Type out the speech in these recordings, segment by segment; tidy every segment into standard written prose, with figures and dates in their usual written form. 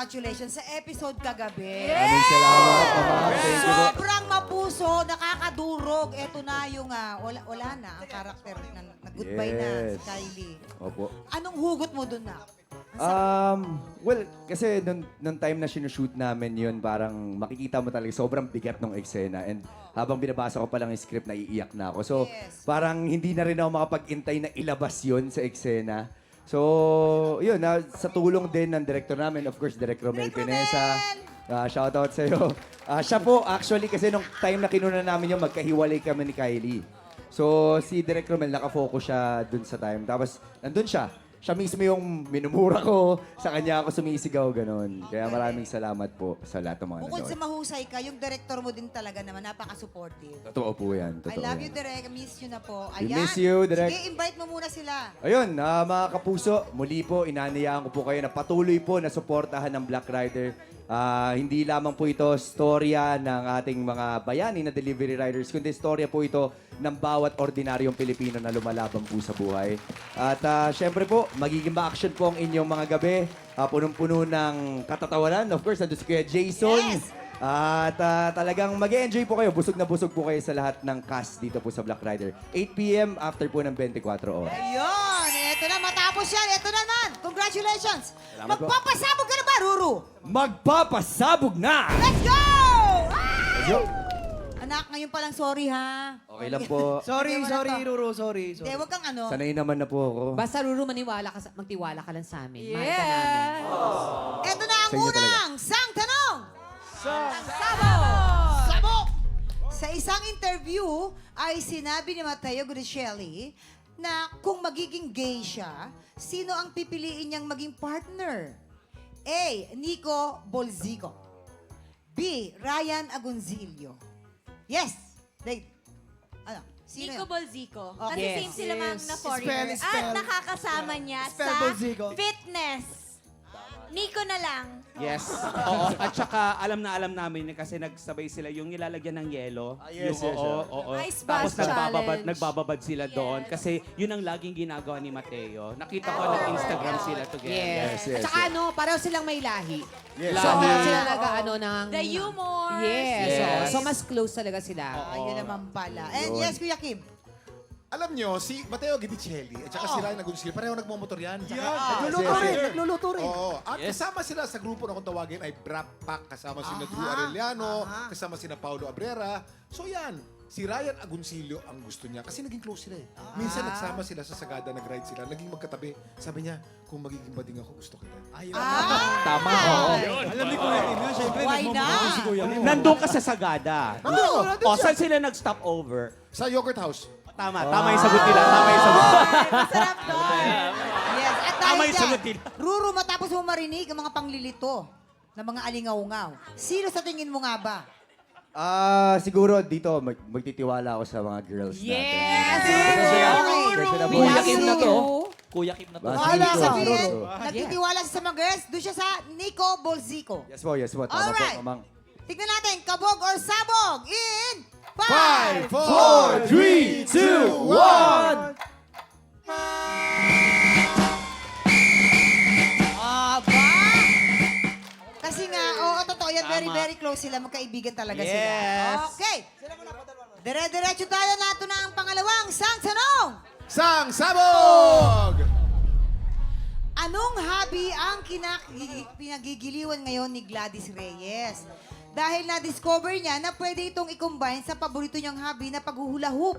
congratulations sa episode kagabi. Maraming salamat, ma'am. Thank you po. Sobrang mapuso, nakakadurog. Ito na yung wala na ang karakter na goodbye na si Yes. Kylie. Opo. Anong hugot mo dun na? Well, kasi nung time na sinushoot namin yun, parang makikita mo talaga sobrang bigat ng eksena. And habang binabasa ko pa lang yung script, naiiyak na ako. So, Yes. parang hindi na rin ako makapag-intay na ilabas yun sa eksena. So, yun, sa tulong din ng director namin, of course, Direk Romel Direk Romel! Pinesa. Shoutout sa'yo. Siya po, actually, kasi nung time na kinuna namin yung magkahiwalay kami ni Kylie. So, si Direk Romel, nakafocus siya dun sa time. Tapos, nandun siya. Siya mismo yung minumura ko, sa kanya ako sumisigaw, ganun. Kaya maraming salamat po sa lahat ng mga Bukod sa nanood. mahusay ka, yung director mo din talaga naman, napaka-supportive. Totoo po yan. I Totoo love yan. you, Direk. Miss you na po. We miss you, Direk. Sige, invite mo muna sila. Ayun, mga kapuso, muli po, inanayaan ko po kayo na patuloy po na suportahan ng Black Rider. Hindi lamang po ito storya ng ating mga bayani na delivery riders, kundi storya po ito ng bawat ordinaryong Pilipino na lumalaban po sa buhay. At syempre po, magiging ma-action po ang inyong mga gabi. Punong-puno ng katatawanan. Of course, nandun si Kuya Jason. Yes! At talagang mag-enjoy po kayo. Busog na busog po kayo sa lahat ng cast dito po sa Black Rider. 8 p.m. after po ng 24 oras. Ayun, eto na, matapos yan. Eto naman. Congratulations. Salamat po. Magpapasabog ka na ba, Ruru? Magpapasabog na! Let's go! Yo! Anak, ngayon pa lang sorry ha. Okay lang po. Sorry, Hindi, wala sorry, to. Ruru, sorry. Hindi, huwag kang ano. Sanay naman na po ako. Basta, Ruru, magtiwala ka lang sa amin. Mahal ka namin. Eto na ang Sa inyo unang sang tanong. Sabog! Sa isang interview ay sinabi ni Mateo Grishelli na kung magiging gay siya, sino ang pipiliin niyang maging partner? A. Nico Bolzico. B. Ryan Agoncillo. Yes! Dave. Ano? Sino Nico yun? Bolzico. Okay. Kasi Yes. same sila mang na foreigner. Spell, spell. At nakakasama niya Spell sa Bolzico. fitness. Nico na lang. Yes. Oo. At saka alam namin kasi nagsabay sila yung nilalagyan ng yelo. Yes, yung, yes, oo. Ice Tapos bath challenge. nagbababad sila doon Yes. kasi yun ang laging ginagawa ni Mateo. Nakita ko nag-Instagram sila together. Yes. yes, At saka pareho silang may lahi. Yes. So, Lahi. pareho sila ng... The humor. Yes. Yes. So, mas close talaga sila. Ayun naman pala. And Yun. yes, Kuya Kim. Alam nyo, si Mateo Gidicelli at saka si Ryan Agoncillo, pareho nagmumotor yan. Nagluluto yes, rin, yes. nagluluto rin. Oo. At kasama sila sa grupo na kung tawagin ay Brat Pack. Kasama sina Drew Arellano, kasama sina Paulo Abrera. So yan, si Ryan Agoncillo ang gusto niya kasi naging close sila eh. Minsan nagsama sila sa Sagada, nag-ride sila, naging magkatabi. Sabi niya, kung magiging bading ako, gusto kita. Tama. Oo. Alam ni Kuya Kim yun, syempre. Why not? Si Kuya Kim. Nandun ka sa Sagada. Nandun. O, saan sila nag-stop over? Sa Yogurt House. Tama yung sagot nila. Tama yung sagot. Masarap doon. Yes. At Tama dahil yung sagot dyan, nila. Ruru, matapos mo marinig ang mga panglilito ng mga alingaw-ngaw, sino sa tingin mo nga ba? Siguro dito, magtitiwala ako sa mga girls natin. Yes! Kasi na po. Kuya Kim na to. Kuya Kim na to. Wala Nico. sabihin, Nico. nagtitiwala siya sa mga girls, doon siya sa Nico Bolzico. Yes po, yes po. Tama Alright. po, mamang. Tignan natin, kabog or sabog in 5, 5, 4, 3, 2, 1! Aba! Kasi nga, oo, totoo yan. Very, Tama. very close sila. Magkaibigan talaga Yes. sila. Okay. Dire-diretso tayo na. Ito na ang pangalawang sang tanong. Sang Sabog! Anong hobby ang pinagigiliwan ngayon ni Gladys Reyes? Dahil na-discover niya na pwede itong i-combine sa paborito niyang hobby na paghuhula hoop.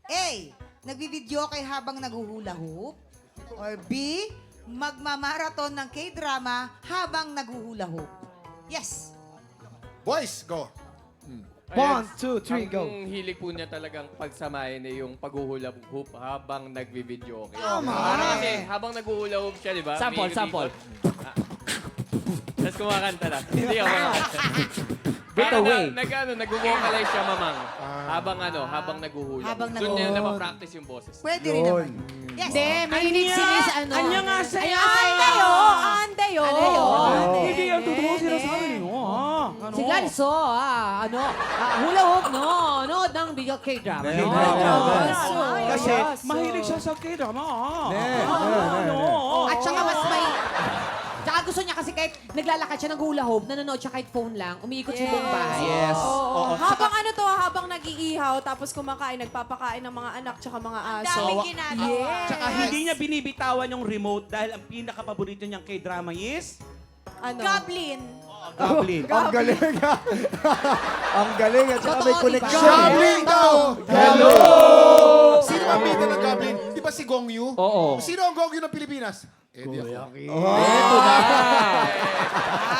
A. Nagbibideo kay habang naghuhula hoop. Or B. Magmamarathon ng K-drama habang naghuhula hoop. Yes. Boys, go! 1, 2, 3, go. Ang hilig po niya talagang pagsamahin eh yung paghuhula hoop habang nagvi-video okay. Tama. Kasi habang naghuhula hoop siya, di ba? Sample, May sample. Tapos kumakanta lang. Hindi ako kumakanta. Bit away. Nag-vocalize siya, mamang. Habang naghuhula. Habang Doon niya naghuhula. napapractice yung boses. Pwede rin naman. Yes. Hindi, mahilig sila sa ano. Anya nga sa'yo. Andayo! Andayo! Hindi yan totoo sinasabi niyo. Si Gladys, hula hoop, no. Nood ng video K-drama. Kasi mahilig siya sa K-drama. At saka mas may... Tsaka gusto niya kasi kahit naglalakad siya ng hula hoop, nanonood siya kahit phone lang, umiikot siya buong bahay. Yes. Oo. Habang ano to, habang nag-iihaw, tapos kumakain, nagpapakain ng mga anak tsaka mga aso. Daming ginagawa. Tsaka hindi niya binibitawan yung remote dahil ang pinaka-paborito niyang K-drama is Ano? Goblin. Goblin. Ang galing ah. Ang galing at saka may Totoo, connection. diba? Goblin daw! Hello! Sino ang bida ng Goblin? Di ba si Gong Yu? Oo. Sino ang Gong Yu ng Pilipinas? Eh, di ako.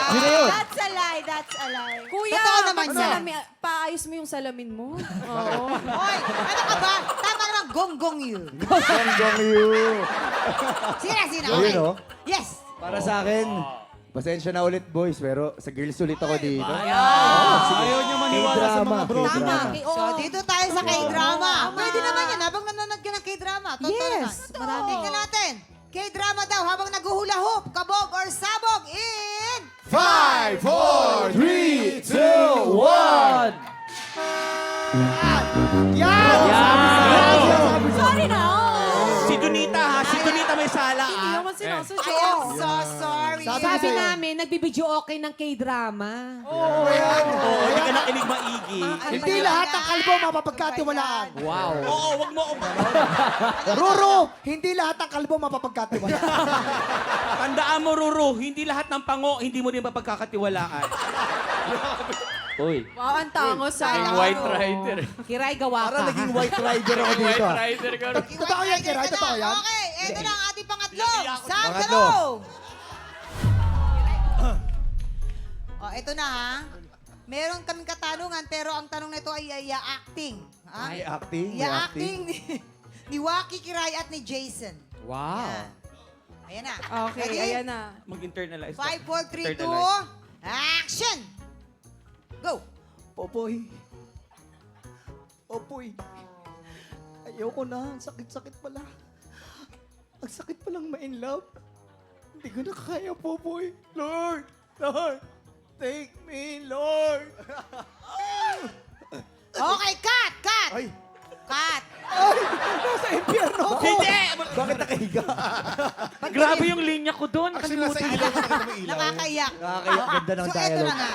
Sino yun? That's a lie, that's a lie. Kuya, Totoo naman pag paayos mo yung salamin mo. Oo. Hoy, ano ka ba? Tama naman, gonggong you. Gong Yu. Sina. Yun, Okay. oh. Yes. Para sa akin, pasensya na ulit boys, pero sa girls ulit ako dito. Ayaw niya maniwala sa K-drama, mga bro. Tama. K-drama. So, dito tayo sa K-drama. Pwede naman yan habang nanonood ka ng K-drama. Totoo Yes, naman. marami. Tingnan natin. K-drama daw habang naguhula hoop, kabog or sabog in... 5, 4, 3, 2, 1. Sorry na. Si Donita ha, si Donita may sala Hindi ah. naman I sinasadya. am so sorry. Sabi namin, nagbibidyo okay ng K-drama. Oo, hindi ka nakinig maigi. Hindi lahat ng kalbo mapapagkatiwalaan. Wow. Oo, wag mo akong Ruro, hindi lahat ng kalbo mapapagkatiwalaan. Tandaan mo, Ruru, hindi lahat ng pango, hindi mo din mapagkakatiwalaan. Uy. Wow, ang tangos sa Yung White Rider. Kiray gawa Parang ka. naging white rider ako Yung dito. White ah. Rider ka. Totoo yan, Kiray, totoo yan. Okay, eto na ang ating pangatlong. Pangatlo. Sandalo! Oh, eto na ha. Meron kaming katanungan pero ang tanong na ito ay acting. Ha? May acting, may acting ni Waki Kiray at ni Jason. Wow. Yan. Ayan na. Okay, Ready? ayan na. Mag-internalize. 5, 4, 3, 2, Internalize. action! Go! Popoy. Popoy. Ayoko na. Ang sakit-sakit pala. Ang sakit palang ma-in love. Hindi ko na kaya, Popoy. Lord! Lord! Take me, Lord! Okay, cut! Cut! Ay, Cut! Ay! Nasa impyerno ako! Hindi! bakit nakahiga? Grabe yung linya ko doon. Actually, nasa ilaw ka na ilaw. Nakakaiyak. Nakakaiyak, ganda ng So, eto dialogue. na nga.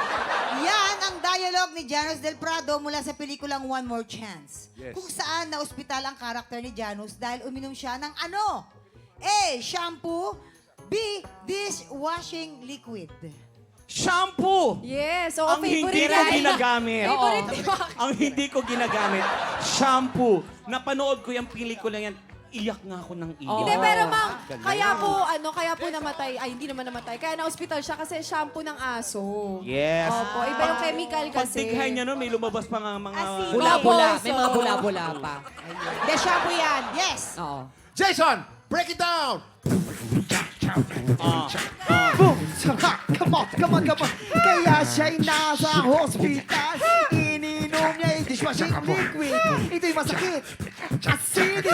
Yan ang dialogue ni Janos Del Prado mula sa pelikulang One More Chance. Yes. Kung saan na-ospital ang karakter ni Janos dahil uminom siya ng ano? A. Shampoo. B. Dishwashing liquid. Shampoo! Yes, oo, Ang hindi ko ginagamit. Favorite ni Waki. Ang hindi ko ginagamit, shampoo. Napanood ko yung pelikula yan, iyak nga ako ng iyak. Hindi, pero ma'am, kaya po namatay, ay hindi naman namatay, kaya na-hospital siya kasi shampoo ng aso. Yes. Opo, iba yung chemical kasi. Pagtighay niya nun, may lumabas pa nga mga... Asin. Bula-bula. Opo, May mga so- bula-bula pa. Hindi, shampoo yan. Yes. Oo. Jason, break it down! Boom! Come on, come on, come on. Kaya siya'y nasa hospital. Ininom niya yung dishwashing liquid. Ito'y masakit. Acidic.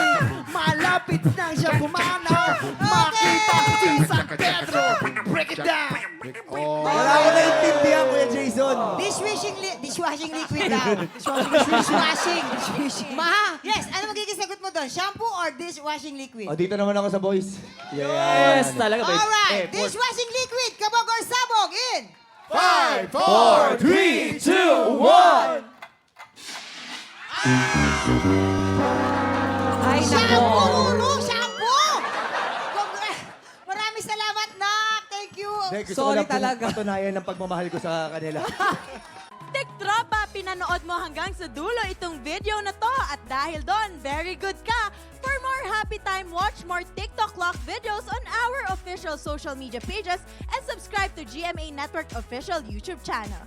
Malapit nang siya pumanaw. Makita si San Pedro. Break it down. Wala ko naintindihan, Kuya Jason. Dishwashing liquid daw. Dishwashing. Ma, yes. Ano magiging sagot mo doon? Shampoo or dishwashing liquid? O, dito naman ako sa boys. Yes, talaga ba? Alright. Dishwashing liquid. Kabog or sabog in. 5, 4, 3, 2, 1! Ay, Shampoo, nako. Ruru! Shampoo! Maraming salamat, Nak. Thank you. Hindi, gusto ko Sorry lang pong talaga. patunayan ng pagmamahal ko sa kanila. Tiktropa, pinanood mo hanggang sa dulo itong video na to at dahil doon, very good ka. For more happy time, watch more TikTok Lock videos on our official social media pages and subscribe to GMA Network official YouTube channel.